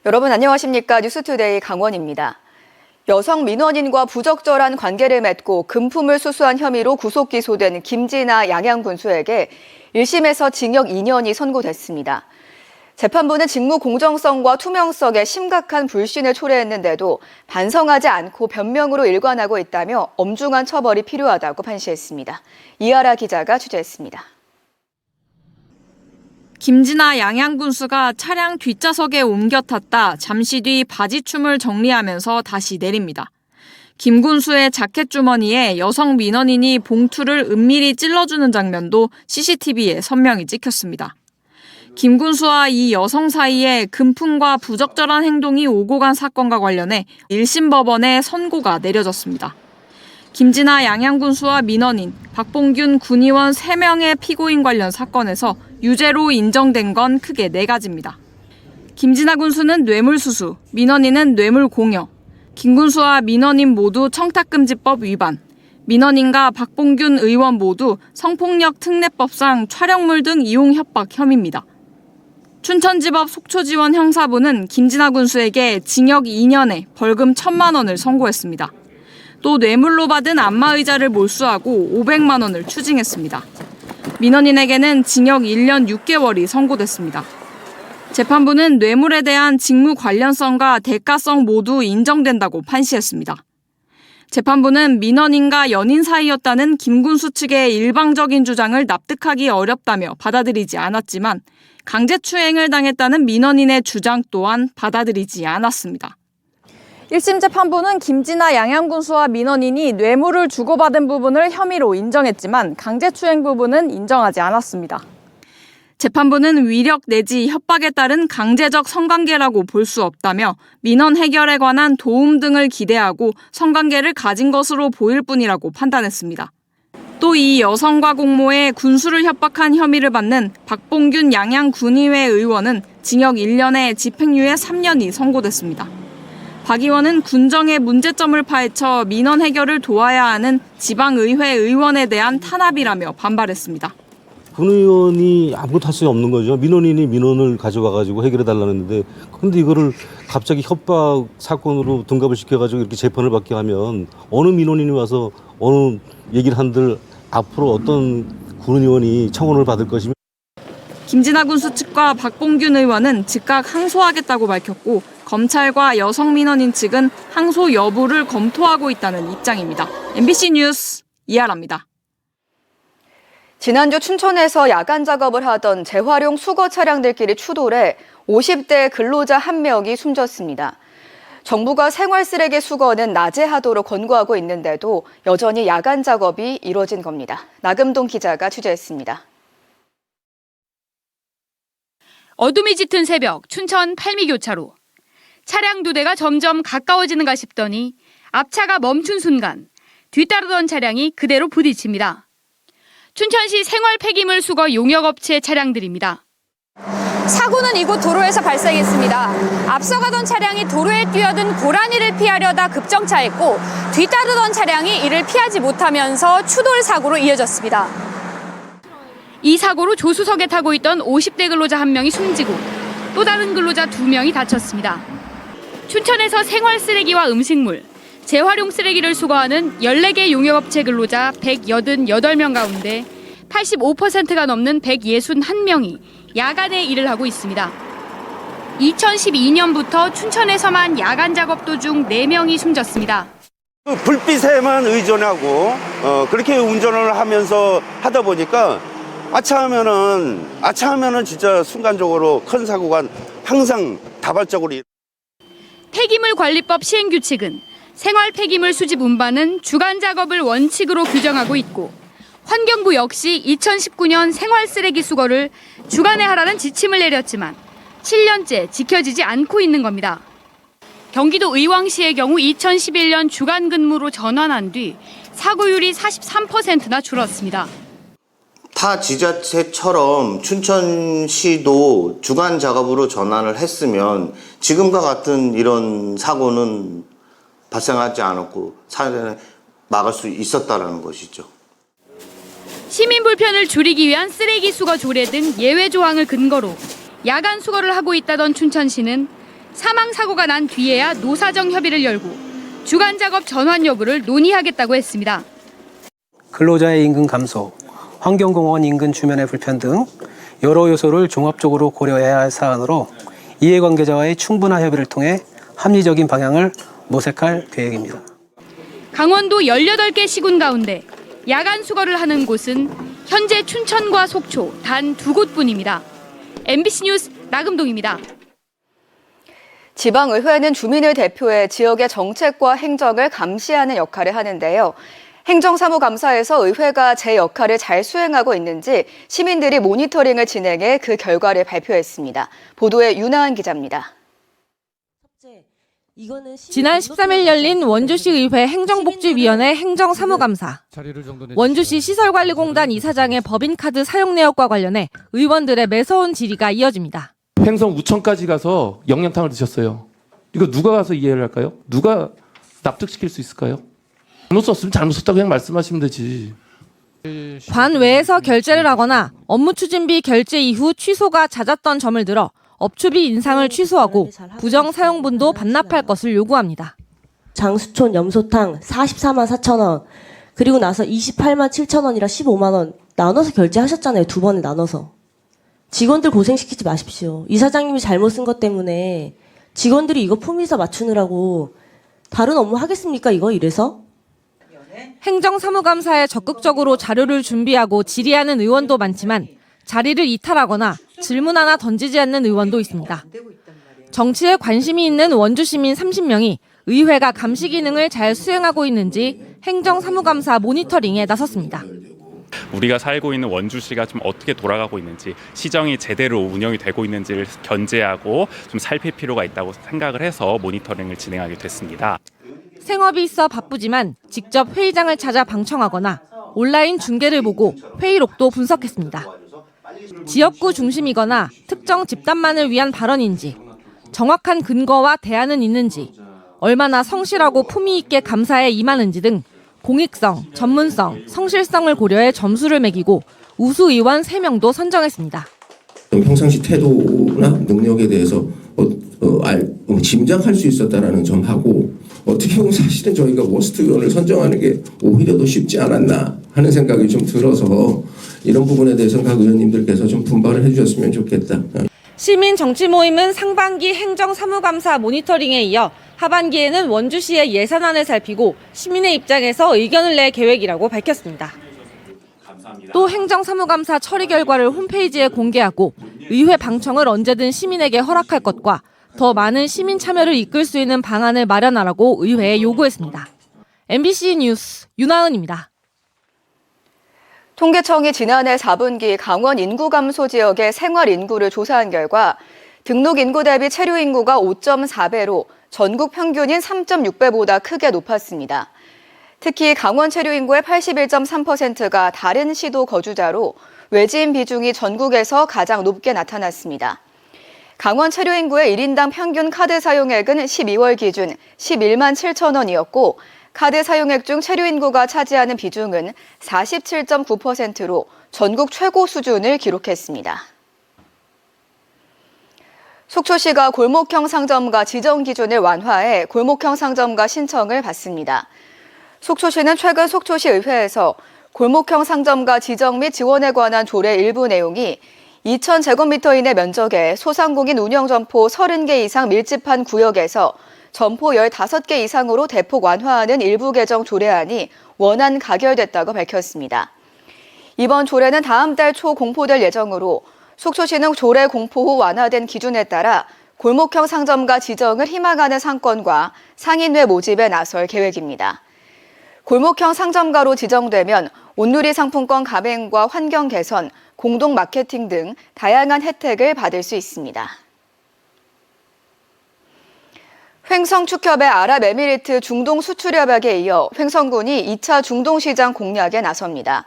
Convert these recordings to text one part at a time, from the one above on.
여러분 안녕하십니까? 뉴스투데이 강원입니다. 여성 민원인과 부적절한 관계를 맺고 금품을 수수한 혐의로 구속 기소된 김진아 양양군수에게 1심에서 징역 2년이 선고됐습니다. 재판부는 직무 공정성과 투명성에 심각한 불신을 초래했는데도 반성하지 않고 변명으로 일관하고 있다며 엄중한 처벌이 필요하다고 판시했습니다. 이하라 기자가 취재했습니다. 김진아 양양군수가 차량 뒷좌석에 옮겨 탔다 잠시 뒤 바지춤을 정리하면서 다시 내립니다. 김 군수의 자켓 주머니에 여성 민원인이 봉투를 은밀히 찔러주는 장면도 CCTV에 선명히 찍혔습니다. 김 군수와 이 여성 사이에 금품과 부적절한 행동이 오고 간 사건과 관련해 1심 법원에 선고가 내려졌습니다. 김진아 양양군수와 민원인, 박봉균 군의원 3명의 피고인 관련 사건에서 유죄로 인정된 건 크게 4가지입니다. 김진아 군수는 뇌물수수, 민원인은 뇌물공여, 김 군수와 민원인 모두 청탁금지법 위반, 민원인과 박봉균 의원 모두 성폭력 특례법상 촬영물 등 이용 협박 혐의입니다. 춘천지법 속초지원 형사부는 김진아 군수에게 징역 2년에 벌금 1,000만 원을 선고했습니다. 또 뇌물로 받은 안마의자를 몰수하고 500만 원을 추징했습니다. 민원인에게는 징역 1년 6개월이 선고됐습니다. 재판부는 뇌물에 대한 직무 관련성과 대가성 모두 인정된다고 판시했습니다. 재판부는 민원인과 연인 사이였다는 김 군수 측의 일방적인 주장을 납득하기 어렵다며 받아들이지 않았지만 강제추행을 당했다는 민원인의 주장 또한 받아들이지 않았습니다. 1심 재판부는 김진아 양양군수와 민원인이 뇌물을 주고받은 부분을 혐의로 인정했지만 강제추행 부분은 인정하지 않았습니다. 재판부는 위력 내지 협박에 따른 강제적 성관계라고 볼 수 없다며 민원 해결에 관한 도움 등을 기대하고 성관계를 가진 것으로 보일 뿐이라고 판단했습니다. 또 이 여성과 공모해 군수를 협박한 혐의를 받는 박봉균 양양군의회 의원은 징역 1년에 집행유예 3년이 선고됐습니다. 박 의원은 군정의 문제점을 파헤쳐 민원 해결을 도와야 하는 지방의회 의원에 대한 탄압이라며 반발했습니다. 군 의원이 아무것도 할 수 없는 거죠. 민원인이 민원을 가져가가지고 해결해달라는데 그런데 이거를 갑자기 협박 사건으로 둔갑을 시켜가지고 이렇게 재판을 받게 하면 어느 민원인이 와서 어느 얘기를 한들 앞으로 어떤 군 의원이 청원을 받을 것이며. 김진아 군수 측과 박봉균 의원은 즉각 항소하겠다고 밝혔고 검찰과 여성 민원인 측은 항소 여부를 검토하고 있다는 입장입니다. MBC 뉴스 이하라입니다. 지난주 춘천에서 야간 작업을 하던 재활용 수거 차량들끼리 추돌해 50대 근로자 1명이 숨졌습니다. 정부가 생활 쓰레기 수거는 낮에 하도록 권고하고 있는데도 여전히 야간 작업이 이뤄진 겁니다. 나금동 기자가 취재했습니다. 어둠이 짙은 새벽 춘천 팔미교차로. 차량 2대가 점점 가까워지는가 싶더니 앞차가 멈춘 순간 뒤따르던 차량이 그대로 부딪힙니다. 춘천시 생활 폐기물 수거 용역업체 차량들입니다. 사고는 이곳 도로에서 발생했습니다. 앞서가던 차량이 도로에 뛰어든 고라니를 피하려다 급정차했고 뒤따르던 차량이 이를 피하지 못하면서 추돌 사고로 이어졌습니다. 이 사고로 조수석에 타고 있던 50대 근로자 1명이 숨지고 또 다른 근로자 2명이 다쳤습니다. 춘천에서 생활 쓰레기와 음식물, 재활용 쓰레기를 수거하는 14개 용역업체 근로자 188명 가운데 85%가 넘는 161명이 야간에 일을 하고 있습니다. 2012년부터 춘천에서만 야간 작업 도중 4명이 숨졌습니다. 불빛에만 의존하고 그렇게 운전을 하면서 하다 보니까 아차하면은 진짜 순간적으로 큰 사고가 항상 다발적으로. 폐기물 관리법 시행 규칙은 생활 폐기물 수집 운반은 주간 작업을 원칙으로 규정하고 있고 환경부 역시 2019년 생활 쓰레기 수거를 주간에 하라는 지침을 내렸지만 7년째 지켜지지 않고 있는 겁니다. 경기도 의왕시의 경우 2011년 주간 근무로 전환한 뒤 사고율이 43%나 줄었습니다. 타 지자체처럼 춘천시도 주간 작업으로 전환을 했으면 지금과 같은 이런 사고는 발생하지 않았고 사전에 막을 수 있었다는 것이죠. 시민 불편을 줄이기 위한 쓰레기 수거 조례 등 예외 조항을 근거로 야간 수거를 하고 있다던 춘천시는 사망 사고가 난 뒤에야 노사정 협의를 열고 주간 작업 전환 여부를 논의하겠다고 했습니다. 근로자의 임금 감소, 환경공원 인근 주변의 불편 등 여러 요소를 종합적으로 고려해야 할 사안으로 이해관계자와의 충분한 협의를 통해 합리적인 방향을 모색할 계획입니다. 강원도 18개 시군 가운데 야간 수거를 하는 곳은 현재 춘천과 속초 단 2곳뿐입니다. MBC 뉴스 나금동입니다. 지방의회는 주민을 대표해 지역의 정책과 행정을 감시하는 역할을 하는데요. 행정사무감사에서 의회가 제 역할을 잘 수행하고 있는지 시민들이 모니터링을 진행해 그 결과를 발표했습니다. 보도에 윤하은 기자입니다. 지난 13일 열린 원주시 의회 행정복지위원회 행정사무감사. 원주시 시설관리공단 이사장의 법인카드 사용 내역과 관련해 의원들의 매서운 질의가 이어집니다. 횡성 우천까지 가서 영양탕을 드셨어요. 이거 누가 가서 이해를 할까요? 누가 납득시킬 수 있을까요? 잘못 썼으면 잘못 썼다고 그냥 말씀하시면 되지. 관 외에서 결제를 하거나 업무 추진비 결제 이후 취소가 잦았던 점을 들어 업추비 인상을 취소하고 부정 사용분도 반납할 것을 요구합니다. 장수촌 염소탕 44만 4천 원, 그리고 나서 28만 7천 원이라 15만 원 나눠서 결제하셨잖아요. 2번에 나눠서. 직원들 고생시키지 마십시오. 이사장님이 잘못 쓴 것 때문에 직원들이 이거 품위서 맞추느라고 다른 업무 하겠습니까? 이래서? 행정사무감사에 적극적으로 자료를 준비하고 질의하는 의원도 많지만 자리를 이탈하거나 질문 하나 던지지 않는 의원도 있습니다. 정치에 관심이 있는 원주 시민 30명이 의회가 감시 기능을 잘 수행하고 있는지 행정사무감사 모니터링에 나섰습니다. 우리가 살고 있는 원주시가 좀 어떻게 돌아가고 있는지, 시정이 제대로 운영이 되고 있는지를 견제하고 좀 살필 필요가 있다고 생각을 해서 모니터링을 진행하게 됐습니다. 생업이 있어 바쁘지만 직접 회의장을 찾아 방청하거나 온라인 중계를 보고 회의록도 분석했습니다. 지역구 중심이거나 특정 집단만을 위한 발언인지, 정확한 근거와 대안은 있는지, 얼마나 성실하고 품위 있게 감사에 임하는지 등 공익성, 전문성, 성실성을 고려해 점수를 매기고 우수 의원 3명도 선정했습니다. 평상시 태도나 능력에 대해서 짐작할 수 있었다라는 점하고, 어떻게 보면 사실은 저희가 워스트 의원을 선정하는 게 오히려 더 쉽지 않았나 하는 생각이 좀 들어서 이런 부분에 대해서는 각 의원님들께서 좀 분발을 해주셨으면 좋겠다. 시민 정치 모임은 상반기 행정사무감사 모니터링에 이어 하반기에는 원주시의 예산안을 살피고 시민의 입장에서 의견을 낼 계획이라고 밝혔습니다. 또 행정사무감사 처리 결과를 홈페이지에 공개하고 의회 방청을 언제든 시민에게 허락할 것과 더 많은 시민 참여를 이끌 수 있는 방안을 마련하라고 의회에 요구했습니다. MBC 뉴스 윤하은입니다. 통계청이 지난해 4분기 강원 인구 감소 지역의 생활 인구를 조사한 결과 등록 인구 대비 체류 인구가 5.4배로 전국 평균인 3.6배보다 크게 높았습니다. 특히 강원 체류 인구의 81.3%가 다른 시도 거주자로 외지인 비중이 전국에서 가장 높게 나타났습니다. 강원 체류 인구의 1인당 평균 카드 사용액은 12월 기준 11만 7천 원이었고 카드 사용액 중 체류 인구가 차지하는 비중은 47.9%로 전국 최고 수준을 기록했습니다. 속초시가 골목형 상점가 지정 기준을 완화해 골목형 상점가 신청을 받습니다. 속초시는 최근 속초시 의회에서 골목형 상점가 지정 및 지원에 관한 조례 일부 내용이 2,000제곱미터 이내 면적의 소상공인 운영점포 30개 이상 밀집한 구역에서 점포 15개 이상으로 대폭 완화하는 일부 개정 조례안이 원안 가결됐다고 밝혔습니다. 이번 조례는 다음 달 초 공포될 예정으로 속초시는 조례 공포 후 완화된 기준에 따라 골목형 상점가 지정을 희망하는 상권과 상인회 모집에 나설 계획입니다. 골목형 상점가로 지정되면 온누리 상품권 가맹과 환경 개선, 공동 마케팅 등 다양한 혜택을 받을 수 있습니다. 횡성축협의 아랍에미리트 중동 수출 협약에 이어 횡성군이 2차 중동시장 공략에 나섭니다.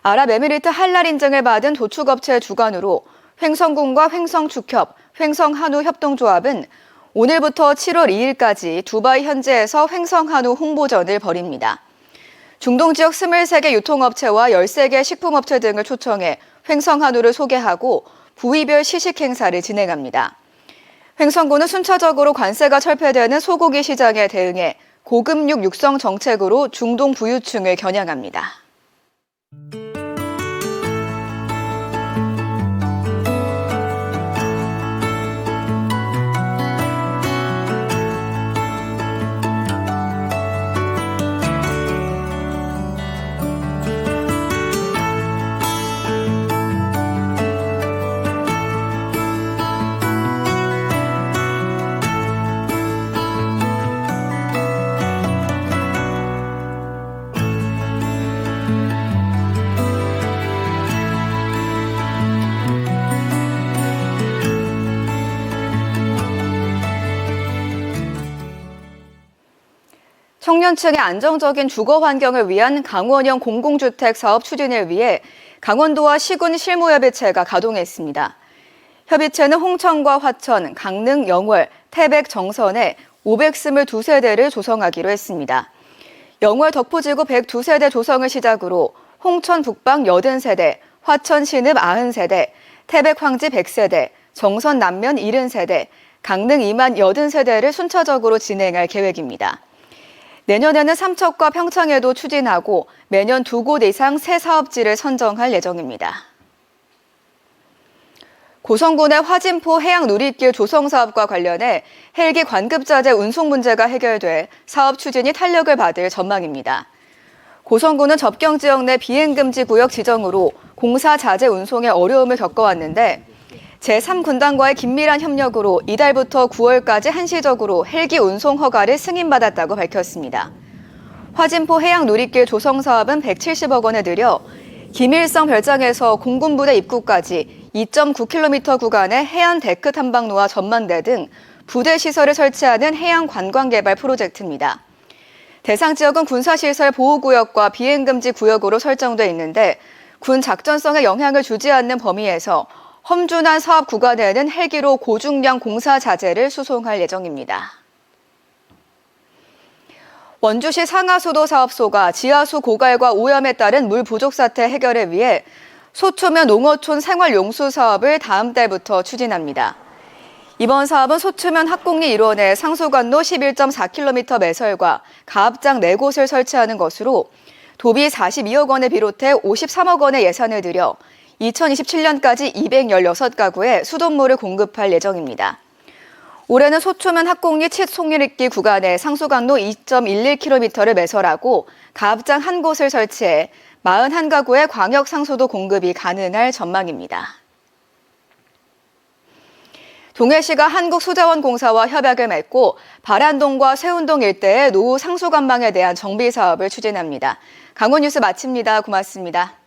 아랍에미리트 할랄 인증을 받은 도축업체 주관으로 횡성군과 횡성축협, 횡성한우협동조합은 오늘부터 7월 2일까지 두바이 현지에서 횡성한우 홍보전을 벌입니다. 중동 지역 23개 유통업체와 13개 식품업체 등을 초청해 횡성한우를 소개하고 부위별 시식 행사를 진행합니다. 횡성구는 순차적으로 관세가 철폐되는 소고기 시장에 대응해 고급육 육성 정책으로 중동 부유층을 겨냥합니다. 청년층의 안정적인 주거 환경을 위한 강원형 공공주택 사업 추진을 위해 강원도와 시군 실무협의체가 가동했습니다. 협의체는 홍천과 화천, 강릉, 영월, 태백, 정선에 522세대를 조성하기로 했습니다. 영월 덕포지구 102세대 조성을 시작으로 홍천 북방 80세대, 화천 신읍 90세대, 태백 황지 100세대, 정선 남면 70세대, 강릉 이만 80세대를 순차적으로 진행할 계획입니다. 내년에는 삼척과 평창에도 추진하고 매년 2곳 이상 새 사업지를 선정할 예정입니다. 고성군의 화진포 해양 누리길 조성 사업과 관련해 헬기 관급자재 운송 문제가 해결돼 사업 추진이 탄력을 받을 전망입니다. 고성군은 접경 지역 내 비행금지 구역 지정으로 공사 자재 운송에 어려움을 겪어왔는데 제3군단과의 긴밀한 협력으로 이달부터 9월까지 한시적으로 헬기 운송 허가를 승인받았다고 밝혔습니다. 화진포 해양 누리길 조성 사업은 170억 원에 들여 김일성 별장에서 공군부대 입구까지 2.9km 구간의 해안 데크 탐방로와 전망대 등 부대 시설을 설치하는 해양 관광 개발 프로젝트입니다. 대상 지역은 군사시설 보호구역과 비행금지 구역으로 설정돼 있는데 군 작전성에 영향을 주지 않는 범위에서 험준한 사업 구간에는 헬기로 고중량 공사 자재를 수송할 예정입니다. 원주시 상하수도 사업소가 지하수 고갈과 오염에 따른 물 부족 사태 해결을 위해 소초면 농어촌 생활용수 사업을 다음 달부터 추진합니다. 이번 사업은 소초면 학곡리 일원에 상수관로 11.4km 매설과 가압장 4곳을 설치하는 것으로 도비 42억 원을 비롯해 53억 원의 예산을 들여 2027년까지 216가구에 수돗물을 공급할 예정입니다. 올해는 소초면 학곡리 칫송리길 구간에 상수관로 2.11km를 매설하고 가압장 1곳을 설치해 41가구의 광역 상수도 공급이 가능할 전망입니다. 동해시가 한국수자원공사와 협약을 맺고 바란동과 세운동 일대의 노후 상수관망에 대한 정비 사업을 추진합니다. 강원 뉴스 마칩니다. 고맙습니다.